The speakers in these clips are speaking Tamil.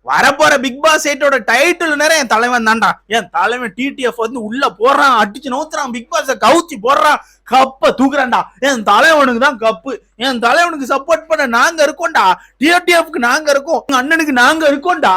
வரப்போற பிக் பாஸ் 8ஓட டைட்டில் நேரம் என் தலைவன் தான்டா. என் தலைவன் டிடிஎஃப் வந்து உள்ள போடுறான், அடிச்சு நோத்துறான், பிக் பாஸ கவுச்சி போடுறான், கப்ப தூக்குறான்டா. என் தலைவனுக்கு தான் கப்பு. என் தலைவனுக்கு சப்போர்ட் பண்ண நாங்க இருக்கோம்டா. டிடிஎஃப்க்கு நாங்க இருக்கோம், உங்க அண்ணனுக்கு நாங்க இருக்கோம்டா.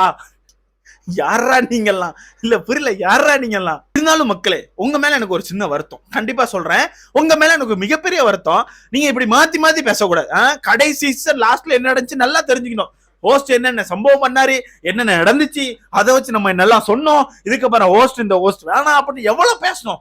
யாரா நீங்கெல்லாம்? இல்ல புரியல, யாரா நீங்கெல்லாம்? இருந்தாலும் மக்களே, உங்க மேல எனக்கு ஒரு சின்ன வருத்தம், கண்டிப்பா சொல்றேன். உங்க மேல எனக்கு மிகப்பெரிய வருத்தம். நீங்க இப்படி மாத்தி மாத்தி பேசக்கூடாது. கடைசி சீசன் லாஸ்ட்ல என்ன நடந்துச்சு நல்லா தெரிஞ்சுக்கணும். ஹோஸ்ட் என்னென்ன சம்பவம் பண்ணாரு, என்னென்ன நடந்துச்சு, அதை வச்சு நம்ம நல்லா சொன்னோம். இதுக்கப்புறம் ஹோஸ்ட் இந்த ஹோஸ்ட் வேணாம் அப்படின்னு எவ்வளவு பேசணும்.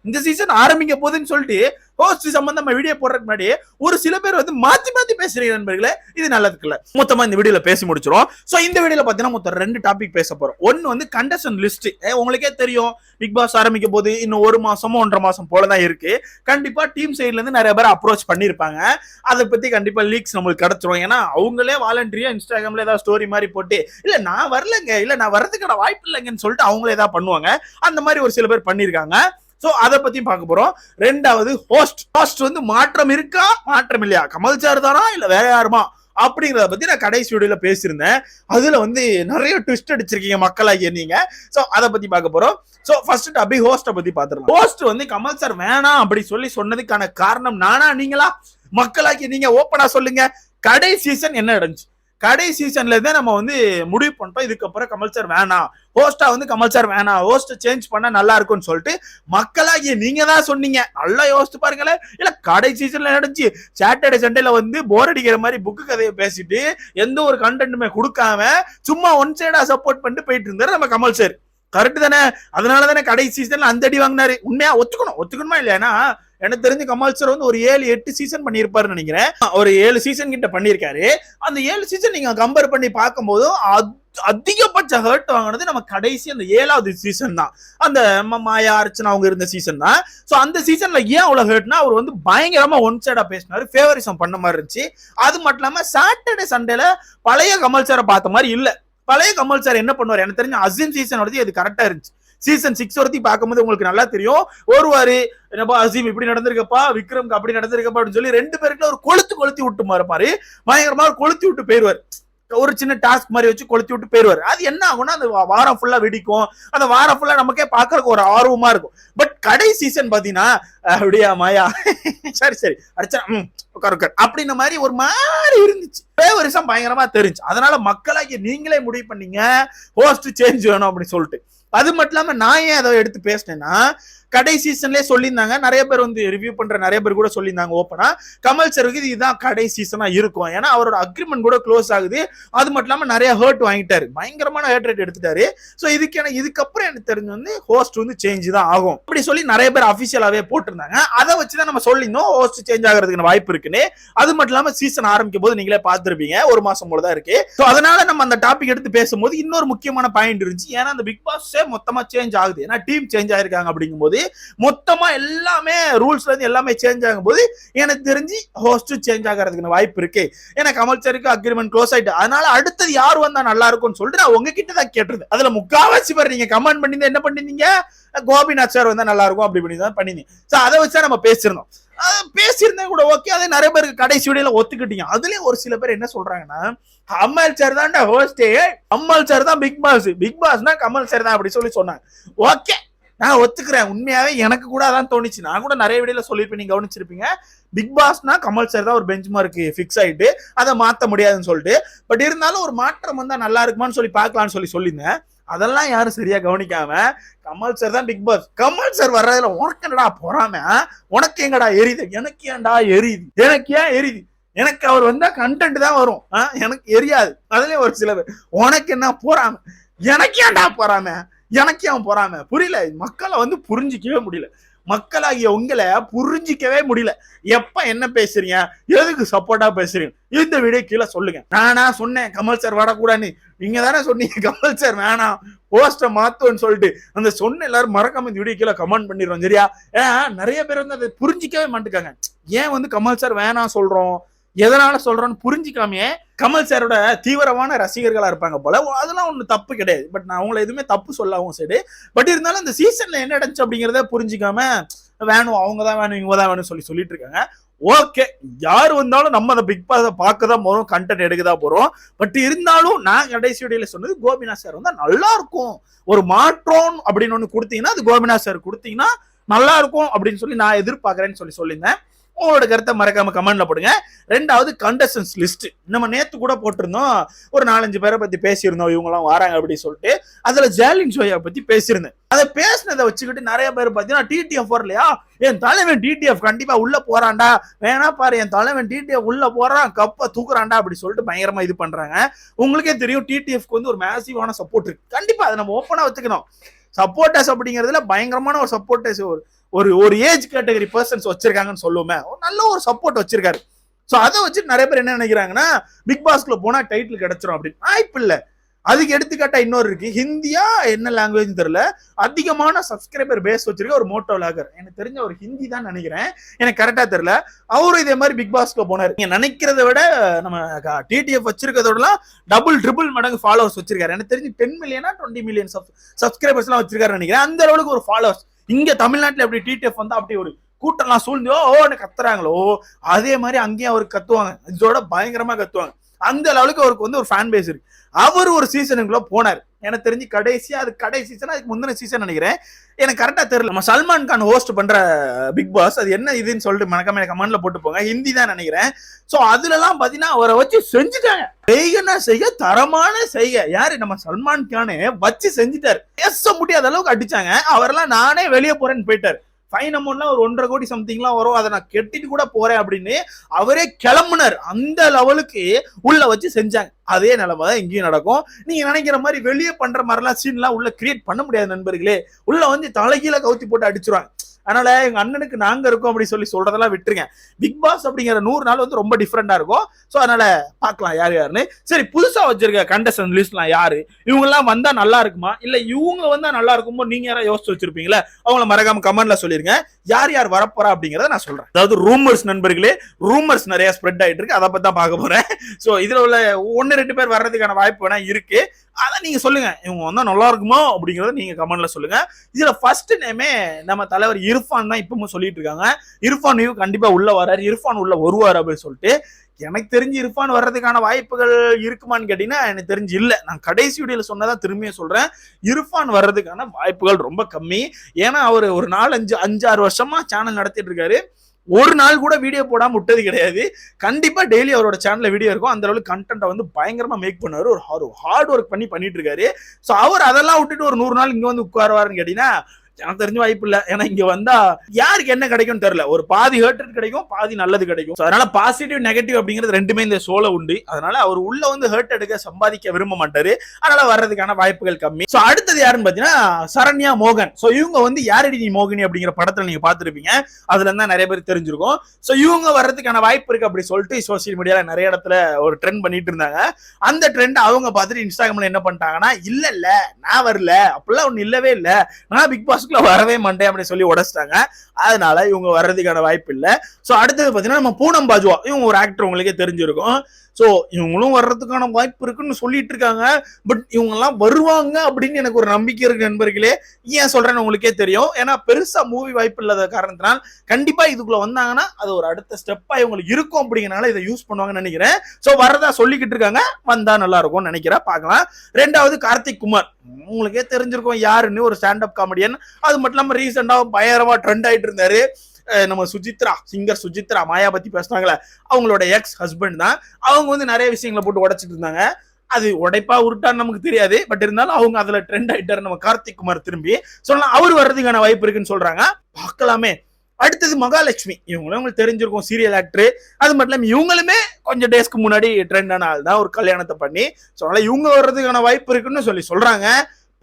இந்த சீசன் ஆரம்பிக்க போகுதுன்னு சொல்லிட்டு ஹோஸ்ட் சம்பந்தமா வீடியோ போடுறதுக்கு முன்னாடி ஒரு சில பேர் வந்து மாத்தி மாத்தி பேசுறீங்க நண்பர்களே. இது நல்லதுக்கு இல்ல. மொத்தமா இந்த வீடியோல பேசி முடிச்சிரும். சோ இந்த வீடியோல பாத்தீங்கன்னா மொத்தம் 2 டாபிக் பேச போறோம். ஒன்னு வந்து கண்டஸ்டன்ட் லிஸ்ட். உங்களுக்கே தெரியும், பிக் பாஸ் ஆரம்பிக்க போது இன்னும் 1 மாசமோ 1.5 மாசம் போலதான் இருக்கு. கண்டிப்பா டீம் சைட்ல இருந்து நிறைய பேர் அப்ரோச் பண்ணிருப்பாங்க. அதை பத்தி கண்டிப்பா லீக்ஸ் நம்மளுக்கு கிடைச்சிரும். ஏன்னா அவங்களே வாலண்டரியா இன்ஸ்டாகிராம்ல ஏதாவது ஸ்டோரி மாதிரி போட்டு இல்ல நான் வரலங்க, இல்ல நான் வரதுக்கான வாய்ப்பு இல்லைங்கன்னு சொல்லிட்டு அவங்களே ஏதாவது பண்ணுவாங்க. அந்த மாதிரி ஒரு சில பேர் பண்ணிருக்காங்க. சோ அத பத்தியும் பார்க்க போறோம். ரெண்டாவது ஹோஸ்ட் வந்து மாற்றம் இருக்கா, மாற்றம் இல்லையா, கமல் சார் தானா இல்ல வேற யாருமா அப்படிங்கறத பத்தி நான் கடைசி வீடியோல பேசியிருந்தேன். அதுல வந்து நிறைய ட்விஸ்ட் அடிச்சிருக்கீங்க மக்களாகிய நீங்க. சோ அத பத்தி பார்க்க போறோம். சோ ஃபர்ஸ்ட் டாபிக் ஹோஸ்ட பத்தி பாத்துறோம். ஹோஸ்ட் வந்து கமல் சார் வேணாம் அப்படி சொல்லி சொன்னதுக்கான காரணம் நானா நீங்களா? மக்களாகிய நீங்க ஓப்பனா சொல்லுங்க. கடைசி சீசன் என்ன நடந்துச்சு? கடைசி சீசன்ல இருந்தே நம்ம வந்து முடிவு பண்ணிட்டோம், இதுக்கப்புறம் கமல் சார் வேணாம், ஹோஸ்டா வந்து கமல் சார் வேணாம், ஹோஸ்ட் சேஞ்ச் பண்ணா நல்லா இருக்கும்னு சொல்லிட்டு மக்களாகிய நீங்க தான் சொன்னீங்க. நல்லா யோசிச்சு பாருங்களேன். இல்ல கடைசி சீசன்ல நடந்துச்சு, சாட்டர்டே சண்டேல வந்து போர் அடிக்கிற மாதிரி புக்கு கதையை பேசிட்டு எந்த ஒரு கண்டென்ட்டுமே கொடுக்காம சும்மா ஒன் சைடா சப்போர்ட் பண்ணிட்டு போயிட்டு இருந்தாரு நம்ம கமல் சார். கரெக்ட் தானே? அதனால தானே கடைசி சீசன்ல அந்த அடி வாங்கினாரு. உண்மையா ஒத்துக்கணுமா இல்லையா? எனக்கு தெரிஞ்சு கமல் சார் வந்து ஒரு 7-8 சீசன் பண்ணிருப்பாரு நினைக்கிறேன். ஒரு 7 சீசன் கிட்ட பண்ணிருக்காரு. அந்த 7 சீசன் நீங்க கம்பேர் பண்ணி பார்க்கும் அதிகபட்ச ஹர்ட் வாங்கினது நம்ம கடைசி அந்த 7வது சீசன் தான். அந்த மாயா அர்ச்சனா அவங்க இருந்த சீசன் தான். சோ அந்த சீசன்ல ஏன் அவ்வளவு ஹர்ட்னா, அவர் வந்து பயங்கரமா ஒன் சைடா பேசினாரு, ஃபேவரிசம் பண்ண மாதிரி இருந்துச்சு. அது மட்டும் இல்லாம சாட்டர்டே சண்டேல பழைய கமல் சாரை பார்த்த மாதிரி இல்ல. பழைய கமல் சார் என்ன பண்ணுவார், எனக்கு தெரிஞ்ச அசிம் சீசன் வரைக்கும் அது கரெக்டா இருந்துச்சு. சீசன் 6 வரைக்கும் பார்க்கும்போது உங்களுக்கு நல்லா தெரியும், ஒருவாரு என்னப்பா அசீம் இப்படி நடந்திருக்கப்பா, விக்ரம்க்கு அப்படி நடந்திருக்கப்பா அப்படின்னு சொல்லி 2 பேருக்குள்ள ஒரு கொளுத்தி விட்டு மாறுப்பாரு. பயங்கரமா கொளுத்தி விட்டு போயிருவார். ஒரு சின்ன டாஸ்க் மாதிரி வச்சு கொளுத்தி விட்டு போயிருவாரு. அது என்ன ஆகும்னா அந்த வாரம் ஃபுல்லா வெடிக்கும். அந்த வாரம் ஃபுல்லா நமக்கே பாக்குறதுக்கு ஒரு ஆர்வமா இருக்கும். பட் கடைசி சீசன் பாத்தீங்கன்னா அப்படியா மாயா சரி அடிச்சா உட்கார் அப்படின்ன மாதிரி ஒரு மாதிரி இருந்துச்சு. வருஷம் பயங்கரமா தெரிஞ்சு. அதனால மக்களாகி நீங்களே முடிவு பண்ணீங்க ஹோஸ்ட் சேஞ்ச் வேணும் அப்படின்னு சொல்லிட்டு. அது மட்டும் இல்லாம நான் ஏன் அதை எடுத்து பேசினேன்னா, கடைசி சீசன்லயே சொல்லியிருந்தாங்க, நிறைய பேர் வந்து ரிவ்யூ பண்ற நிறைய பேர் கூட சொல்லியிருந்தாங்க ஓப்பனா, கமல் சாருக்கு இதுதான் கடைசி சீசனா இருக்கும். ஏன்னா அவரோட அக்ரிமெண்ட் கூட க்ளோஸ் ஆகுது. அது மட்டும் இல்லாம நிறைய ஹர்ட் வாங்கிட்டாரு, பயங்கரமான ஹர்ட் ரேட் எடுத்துட்டாரு. சோ இதுக்கப்புறம் எனக்கு தெரிஞ்சு வந்து ஹோஸ்ட் வந்து சேஞ்ச் தான் ஆகும் அப்படி சொல்லி நிறைய பேர் அபிஷியலாவே போட்டிருந்தாங்க. அதை வச்சுதான் நம்ம சொல்லியிருந்தோம் ஹோஸ்ட் சேஞ்ச் ஆகிறதுக்கு வாய்ப்பு இருக்குன்னு. அது மட்டும் இல்லாம சீசன் ஆரம்பிக்கும் போது நீங்களே பார்த்திருப்பீங்க, 1 மாசம் போலதான் இருக்கு. சோ அதனால நம்ம அந்த டாபிக் எடுத்து பேசும்போது இன்னொரு முக்கியமான பாயிண்ட் இருந்துச்சு. ஏன்னா அந்த பிக் பாஸ் மொத்தமா சேஞ்ச் ஆகுது, ஏன்னா டீம் சேஞ்ச் ஆயிருக்காங்க. அப்படிங்கும் போது மொத்தமா எல்லாமே ரூல்ஸ்ல இருந்து எல்லாமே சேஞ்ச் ஆகும் போது எனக்கு தெரிஞ்சு ஹோஸ்ட் சேஞ்ச் ஆகிறதுக்கு வாய்ப்பு இருக்கு. ஏன்னா கமல் சாருக்கு அக்ரிமெண்ட் க்ளோஸ் ஆயிட்டு, அதனால அடுத்தது யார் வந்தா நல்லா இருக்கும்னு சொல்லிட்டு நான் உங்ககிட்ட தான் கேட்டுருது. அதுல முக்காவாசி பேர் நீங்க கமெண்ட் பண்ணி என்ன பண்ணிருந்தீங்க, கோபிநாத் சார் வந்தா நல்லா இருக்கும் அப்படி பண்ணி தான் பண்ணிருந்தீங்க. சோ அதை வச்சா நம்ம பேசியிருந்தேன் கூட ஓகே. அதே நிறைய பேருக்கு கடைசி வீடியோல ஒத்துக்கிட்டீங்க. அதுலயும் ஒரு சில பேர் என்ன சொல்றாங்கன்னா, கமல் சார் தான் ஹோஸ்டே, கமல் சார் தான் பிக் பாஸ்னா கமல் சார் தான் அப்படி சொல்லி சொன்னாங்க. ஓகே, நான் ஒத்துக்கிறேன். உண்மையாவே எனக்கு கூட அதான் தோணுச்சு. நான் கூட நிறைய வீடியோல சொல்லிருப்பேன், நீங்க கவனிச்சிருப்பீங்க. பிக் பாஸ்னா கமல் சார் தான் ஒரு பெஞ்ச் மார்க் பிக்ஸ் ஆயிட்டு அதை மாத்த முடியாதுன்னு சொல்லிட்டு. பட் இருந்தாலும் ஒரு மாற்றம் வந்தா நல்லா இருக்குமான்னு சொல்லி பார்க்கலாம்னு சொல்லியிருந்தேன். அதெல்லாம் யாரும் சரியா கவனிக்காம கமல் சார் தான் பிக் பாஸ், கமல் சார் வர்றதுல உனக்கு என்னடா பொறாம, உனக்கு எங்கடா எரியுது, எனக்கு ஏன் எரியுது, எனக்கு அவர் வந்தா கண்டென்ட் தான் வரும், எனக்கு எரியாது. அதுலயும் ஒரு சில பேர் உனக்கு என்ன பொறாம, எனக்கு ஏன்டா பொறாம, புரியல. மக்களை வந்து புரிஞ்சிக்கவே முடியல. மக்களாகிய உங்களை புரிஞ்சிக்கவே முடியல. எப்ப என்ன பேசுறீங்க, எதுக்கு சப்போர்ட்டா பேசுறீங்க, இந்த வீடியோ கீழே சொல்லுங்க. நானா சொன்னேன் கமல் சார் வரக்கூடாதுன்னு? நீங்க தானே சொன்னீங்க கமல் சார் வேணாம் போஸ்ட மாத்தோன்னு சொல்லிட்டு. அந்த சொன்ன எல்லாரும் மறக்காம இந்த வீடியோ கீழே கமெண்ட் பண்ணிடுறோம், சரியா? ஏன்னா நிறைய பேர் வந்து அதை புரிஞ்சிக்கவே மாட்டுக்காங்க. ஏன் வந்து கமல் சார் வேணாம் சொல்றோம், எதனால சொல்றோம்னு புரிஞ்சிக்காமையே கமல் சாரோட தீவிரமான ரசிகர்களா இருப்பாங்க போல. அதெல்லாம் ஒண்ணு தப்பு கிடையாது. பட் நான் அவங்களை எதுவுமே தப்பு சொல்லவும் சரி. பட் இருந்தாலும் இந்த சீசன்ல என்ன நடந்துச்சு அப்படிங்கிறத புரிஞ்சிக்காம வேணும், அவங்க தான் வேணும், இவங்க தான் வேணும் சொல்லிட்டு இருக்காங்க. ஓகே, யாரு வந்தாலும் நம்ம அந்த பிக் பாஸ் பார்க்க தான் போறோம், கண்டென்ட் எடுக்க தான் போறோம். பட் இருந்தாலும் நான் கடைசி வீடியோல சொன்னது கோபிநாத் சார் வந்தா நல்லா இருக்கும், ஒரு மாற்றம் அப்படின்னு ஒண்ணு கொடுத்தீங்கன்னா அது கோபிநாத் சார் கொடுத்தீங்கன்னா நல்லா இருக்கும் அப்படின்னு சொல்லி நான் எதிர்பார்க்கறேன்னு சொல்லியிருந்தேன். உங்களோட கருத்தை மறக்காம கமெண்ட்ல போடுங்க. ரெண்டாவது கண்டஸ்டன்ஸ் லிஸ்ட் நம்ம நேத்து கூட போட்டிருந்தோம், ஒரு 4-5 பேரை பத்தி பேசியிருந்தோம், இவங்க எல்லாம் வராங்க அப்படின்னு சொல்லிட்டு. அதுல ஜாலின் சோயா பத்தி பேசியிருந்தேன். அதை பேசினதை வச்சுக்கிட்டு நிறைய பேர் பாத்தீங்கன்னா டிடிஎஃப் வரலையா, என் தலைவன் டிடிஎஃப் கண்டிப்பா உள்ள போறான்டா, வேணா பாரு என் தலைவன் டிடிஎஃப் உள்ள போறான், கப்ப தூக்குறான்டா அப்படி சொல்லிட்டு பயங்கரமா இது பண்றாங்க. உங்களுக்கே தெரியும் டிடிஎஃப்க்கு வந்து ஒரு மேசிவான சப்போர்ட் இருக்கு. கண்டிப்பா அதை நம்ம ஓப்பனா வச்சுக்கணும். சப்போர்ட்டர்ஸ் அப்படிங்கிறதுல பயங்கரமான ஒரு சப்போர்ட்டர்ஸ், ஒரு ஏஜ் கேட்டகரி பர்சன்ஸ் வச்சிருக்காங்கன்னு சொல்லுவோமே, நல்ல ஒரு சப்போர்ட் வச்சிருக்காரு. சோ அதை வச்சு நிறைய பேர் என்ன நினைக்கிறாங்கன்னா பிக் பாஸ்க்குள்ள போனா டைட்டில் கிடைச்சிரும் அப்படின்னு. வாய்ப்பு இல்ல. அதுக்கு எடுத்துக்காட்டா இன்னொரு இருக்கு, ஹிந்தியா என்ன லாங்குவேஜ் தெரியல, அதிகமான சப்ஸ்கிரைபர் பேஸ் வச்சிருக்க ஒரு மோட்டோ விளாகர், எனக்கு தெரிஞ்ச ஒரு ஹிந்தி தான் நினைக்கிறேன், எனக்கு கரெக்டா தெரியல. அவரும் இதே மாதிரி பிக் பாஸ்க்குள்ள போனாரு. நீங்க நினைக்கிறத விட நம்ம டிடிஎஃப் வச்சிருக்கிறதோடலாம் டபுள் ட்ரிபிள் மடங்கு ஃபாலோவர்ஸ் வச்சிருக்காரு. எனக்கு தெரிஞ்சு 10 மில்லியனா 20 மில்லியன் சப்ஸ்கிரைபர்ஸ் எல்லாம் வச்சிருக்காரு நினைக்கிறேன். அந்த அளவுக்கு ஒரு ஃபாலோவர்ஸ். இங்க தமிழ்நாட்டுல எப்படி டிடிஎஃப் வந்து அப்படி ஒரு கூட்டம்லாம் சூழ்ந்தோ ஓன்னு கத்துறாங்களோ, அதே மாதிரி அங்கேயும் அவருக்கு கத்துவாங்க, இதோட பயங்கரமா கத்துவாங்க. அந்த லெவலுக்கு அவருக்கு வந்து ஒரு ஃபேன் பேஸ் இருக்கு. அவர் ஒரு சீசனுக்குள்ள போனார். எனக்கு தெரிஞ்சு கடைசியா அது கடைசி சீசன், அதுக்கு முந்தின சீசன் நினைக்கிறேன், எனக்கு கரெக்டா தெரியல. நம்ம சல்மான் கான் ஹோஸ்ட் பண்ற பிக் பாஸ் அது என்ன இதுன்னு சொல்லிட்டு மறக்காம கமெண்ட்ல போட்டு போங்க. ஹிந்தி தான் நினைக்கிறேன். சோ அதுல எல்லாம் பாத்தீங்கன்னா அவரை வச்சு செஞ்சுட்டாங்க. செய்கனா செய்ய, தரமான செய்க. யாரு நம்ம சல்மான் கானே வச்சு செஞ்சுட்டாரு. பேச முடியாத அளவுக்கு அடிச்சாங்க. அவரெல்லாம் நானே வெளியே போறேன்னு போயிட்டாரு. ஃபைன் அமௌண்ட்லாம் ஒரு 1.5 கோடி சம்திங்லாம் வரும், அதை நான் கெட்டிட்டு கூட போறேன் அப்படின்னு அவரே கிளம்புனார். அந்த லெவலுக்கு உள்ள வச்சு செஞ்சாங்க. அதே நிலைமை தான் இங்கேயும் நடக்கும். நீங்க நினைக்கிற மாதிரி வெளியே பண்ற மாதிரிலாம் சீன்லாம் உள்ள கிரியேட் பண்ண முடியாது நண்பர்களே. உள்ள வந்து தலைகீழ கவுத்தி போட்டு அடிச்சிருவாங்க. அதனால எங்க அண்ணனுக்கு நாங்க இருக்கோம் அப்படி சொல்றதெல்லாம் விட்டுருங்க. பிக் பாஸ் அப்படிங்கிற 100 நாள் வந்து ரொம்ப டிஃப்ரெண்டா இருக்கும். சோ அதனால பாக்கலாம் யார் யாருன்னு. சரி, புதுசா வச்சிருக்க கண்டஸ்டன்ட் லிஸ்ட்லாம் யாரு, இவங்க எல்லாம் வந்தா நல்லா இருக்குமா, இல்ல இவங்க வந்தா நல்லா இருக்குமோ நீங்க யாரா யோசிச்சு வச்சிருப்பீங்களா, அவங்கள மறக்காம கமெண்ட்ல சொல்லிருங்க. யார் யார் வரப்போறா அப்படிங்கறத நான் சொல்றேன். அதாவது ரூமர்ஸ் நண்பர்களே, ரூமர்ஸ் நிறைய ஸ்ப்ரெட் ஆயிட்டு இருக்கு, அதை பத்தி தான் பார்க்க போறேன். சோ இதுல உள்ள 1-2 பேர் வர்றதுக்கான வாய்ப்பு வேணா இருக்கு. அதான் நீங்க சொல்லுங்க, இவங்க வந்தா நல்லா இருக்குமோ அப்படிங்கறத நீங்க கமெண்ட்ல சொல்லுங்க. இதுல ஃபர்ஸ்ட் நேமே நம்ம தலைவர் இர்ஃபான் தான் இப்பவும் சொல்லிட்டு இருக்காங்க. இர்ஃபான் கண்டிப்பா உள்ள வராரு, இர்ஃபான் உள்ள வருவார் அப்படின்னு சொல்லிட்டு. எனக்கு தெரிஞ்சு இர்ஃபான் வர்றதுக்கான வாய்ப்புகள் இருக்குமான்னு கேட்டீங்கன்னா எனக்கு தெரிஞ்சு இல்ல. நான் கடைசி வீடியோல சொன்னதான் திரும்பியும் சொல்றேன், இர்ஃபான் வர்றதுக்கான வாய்ப்புகள் ரொம்ப கம்மி. ஏன்னா அவர் ஒரு 4-5-6 வருஷமா சேனல் நடத்திட்டு இருக்காரு. ஒரு நாள் கூட வீடியோ போடாம விட்டது கிடையாது. கண்டிப்பா டெய்லி அவரோட சேனல்ல வீடியோ இருக்கும். அந்த அளவுக்கு கண்டென்ட் வந்து பயங்கரமா மேக் பண்ணுவாரு. ஒரு ஹார்ட் ஒர்க் பண்ணிட்டு இருக்காரு. சோ அவர் அதெல்லாம் விட்டுட்டு ஒரு 100 நாள் இங்க வந்து உட்காருவாருன்னு கேட்டீங்கன்னா எனக்கு தெரிஞ்ச வாய்ப்பு இல்ல. ஏன்னா இங்க வந்தா யாருக்கு என்ன கிடைக்கும் தெரியல. ஒரு பாதி ஹர்ட் கிடைக்கும், பாதி நல்லது கிடைக்கும். அதனால பாசிட்டிவ் நெகட்டிவ் அப்படிங்கிறது ரெண்டுமே இந்த ஷோல உண்டு. அதனால அவர் உள்ள வந்து ஹர்ட் எடுக்க சம்பாதிக்க விரும்ப மாட்டாரு. அதனால வர்றதுக்கான வாய்ப்புகள் கம்மி. சோ அடுத்தது யாருன்னு பாத்தீங்கன்னா சரண்யா மோகன். சோ இவங்க வந்து யாரடி நீ மோகினி அப்படிங்கிற படத்துல நீங்க பாத்துருப்பீங்க. அதுல இருந்தா நிறைய பேர் தெரிஞ்சிருக்கும். சோ இவங்க வர்றதுக்கான வாய்ப்பு இருக்கு அப்படி சொல்லிட்டு சோசியல் மீடியால நிறைய இடத்துல ஒரு ட்ரெண்ட் பண்ணிட்டு இருந்தாங்க. அந்த ட்ரெண்ட் அவங்க பார்த்துட்டு இன்ஸ்டாகிராம்ல என்ன பண்ணிட்டாங்கன்னா, இல்ல நான் வரல, அப்படிலாம் ஒண்ணு இல்லவே இல்ல, நான் பிக் பாஸ் வரவே மாட்டேன் அப்படின்னு சொல்லி உடைச்சிட்டாங்க. அதனால இவங்க வர்றதுக்கான வாய்ப்பு இல்ல. சோ அடுத்தது பாத்தீங்கன்னா நம்ம பூனம் பாஜ்வா, இவங்க ஒரு ஆக்டர், உங்களுக்கே தெரிஞ்சிருக்கும். சோ இவங்களும் வர்றதுக்கான வாய்ப்பு இருக்குன்னு சொல்லிட்டு இருக்காங்க. பட் இவங்க எல்லாம் வருவாங்க அப்படின்னு எனக்கு ஒரு நம்பிக்கை இருக்கு நண்பர்களே. ஏன் சொல்றேன்னு உங்களுக்கே தெரியும். ஏன்னா பெருசா மூவி வாய்ப்பு இல்லாத காரணத்தினால் கண்டிப்பா இதுக்குள்ள வந்தாங்கன்னா அது ஒரு அடுத்த ஸ்டெப்பா இவங்களுக்கு இருக்கும் அப்படிங்கறனால இதை யூஸ் பண்ணுவாங்கன்னு நினைக்கிறேன். சோ வரதா சொல்லிக்கிட்டு இருக்காங்க, வந்தா நல்லா இருக்கும்னு நினைக்கிறேன், பார்க்கலாம். ரெண்டாவது கார்த்திக் குமார், உங்களுக்கே தெரிஞ்சிருக்கும் யாருன்னு, ஒரு ஸ்டாண்ட் அப் காமெடியன். அது மட்டும் இல்லாம ரீசெண்டா பயங்கரமா ட்ரெண்ட் ஆயிட்டு இருந்தாரு. நம்ம சுஜித்ரா, சிங்கர் சுஜித்ரா மாயா பத்தி பேசுனாங்களே, அவங்களோட எக்ஸ் ஹஸ்பண்ட் தான். அவங்க வந்து நிறைய விஷயங்களை போட்டு உடைச்சிட்டு இருந்தாங்க. அது உடைப்பா உருட்டான்னு நமக்கு தெரியாது. பட் இருந்தாலும் அவங்க அதுல ட்ரெண்ட் ஆயிட்டாரு நம்ம கார்த்திக் குமார். திரும்பி சொல்லலாம் அவர் வர்றதுக்கான வாய்ப்பு இருக்குன்னு சொல்றாங்க, பார்க்கலாமே. அடுத்தது மகாலட்சுமி, இவங்களும் உங்களுக்கு தெரிஞ்சிருக்கும், சீரியல் ஆக்டர். அது மட்டும் இல்லாம இவங்களுமே கொஞ்சம் டேஸ்க்கு முன்னாடி ட்ரெண்டான ஆள் தான், ஒரு கல்யாணத்தை பண்ணி. அதனால இவங்க வர்றதுக்கான வாய்ப்பு இருக்குன்னு சொல்றாங்க,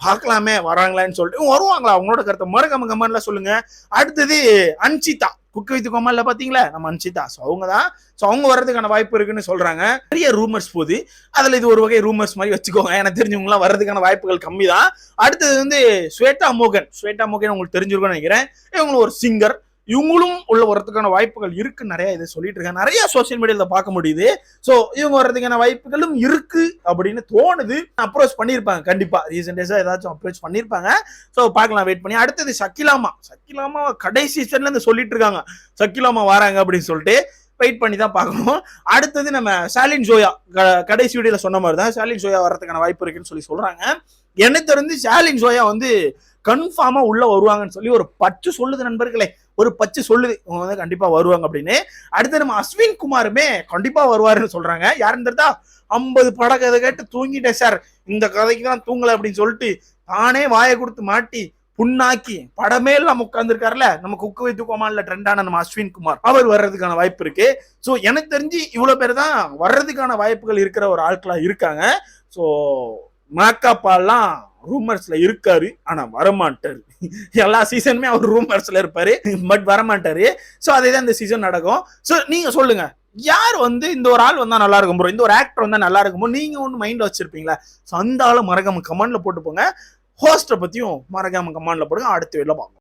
பார்க்கலாமே வராங்களான்னு சொல்லிட்டு. வருவாங்களா, அவங்களோட கருத்தை மறக்காம கமெண்ட்ல சொல்லுங்க. அடுத்தது அன்சிதா, குக் வித் கோமால்ல பாத்தீங்களா நம்ம அன்சிதா, அவங்க தான். அவங்க வர்றதுக்கான வாய்ப்பு இருக்குன்னு சொல்றாங்க. நிறைய ரூமர்ஸ் போகுது, அதுல இது ஒரு வகை ரூமர்ஸ் மாதிரி வச்சுக்கோங்க. எனக்கு தெரிஞ்சவங்க எல்லாம் வர்றதுக்கான வாய்ப்புகள் கம்மி தான். அடுத்தது வந்து ஸ்வேதா மோகன் உங்களுக்கு தெரிஞ்சிருக்கும்னு நினைக்கிறேன். இவங்களும் ஒரு சிங்கர், இவங்களும் உள்ள வரதுக்கான வாய்ப்புகள் இருக்கு. நிறைய இதை சொல்லிட்டு இருக்காங்க, நிறைய சோசியல் மீடியால பார்க்க முடியுது. சோ இவங்க வர்றதுக்கான வாய்ப்புகளும் இருக்கு அப்படின்னு தோணுது. அப்ரோச் பண்ணிருப்பாங்க கண்டிப்பா, ரீசன்ட் டேஸா ஏதாச்சும் அப்ரோச் பண்ணிருப்பாங்க. சோ பார்க்கலாம், வெயிட் பண்ணி. அடுத்தது சக்கிலாமா கடைசி சீசன்ல இருந்து சொல்லிட்டு இருக்காங்க சக்கிலாமா வராங்க அப்படின்னு சொல்லிட்டு. வெயிட் பண்ணி தான் பார்க்கணும். அடுத்தது நம்ம சாலின் ஜோயா, கடைசி வீடியோல சொன்ன மாதிரி தான் சாலின் ஜோயா வர்றதுக்கான வாய்ப்பு இருக்குன்னு சொல்லி சொல்றாங்க. எனக்கு தெரிஞ்சு சாலின் ஜோயா வந்து கன்ஃபார்மா உள்ள வருவாங்கன்னு சொல்லி ஒரு பச்சு சொல்லுது நண்பர்களே, ஒரு பச்சு சொல்லுது இவங்க வந்து கண்டிப்பா வருவாங்க அப்படின்னு. அடுத்து நம்ம அஸ்வின் குமாருமே கண்டிப்பா வருவாருன்னு சொல்றாங்க. யாருன்னு தெரியுதா? 50 பட கதை கேட்டு தூங்கிட்டேன் சார், இந்த கதைக்கு தான் தூங்கல அப்படின்னு சொல்லிட்டு தானே வாயை கொடுத்து மாட்டி புண்ணாக்கி படமே நம்ம உட்கார்ந்துருக்காருல, நம்ம குக்கு வைத்து கோமான்ல ட்ரெண்டான நம்ம அஸ்வின் குமார், அவர் வர்றதுக்கான வாய்ப்பு இருக்கு. ஸோ எனக்கு தெரிஞ்சு இவ்வளவு பேர் தான் வர்றதுக்கான வாய்ப்புகள் இருக்கிற ஒரு ஆட்களா இருக்காங்க. ஸோ மாக்காப்பாலாம் ரூமர்ஸ்ல இருக்காரு, ஆனா வரமாட்டாரு. எல்லா சீசனுமே அவர் ரூமர்ஸ்ல இருப்பாரு, பட் வரமாட்டாரு. சோ அதேதான் இந்த சீசன் நடக்கும். சோ நீங்க சொல்லுங்க, யார் வந்து இந்த ஒரு ஆள் வந்தா நல்லா இருக்கும் ப்ரோ, இந்த ஒரு ஆக்டர் வந்தா நல்லா இருக்கும், நீங்க ஒண்ணு மைண்ட்ல வச்சிருப்பீங்களா? சோ அந்த ஆளை மறக்காம கமெண்ட்ல போட்டு போங்க. ஹோஸ்ட பத்தியும் மறக்காம கமெண்ட்ல போடுங்க. அடுத்த வீடியோல பார்ப்போம்.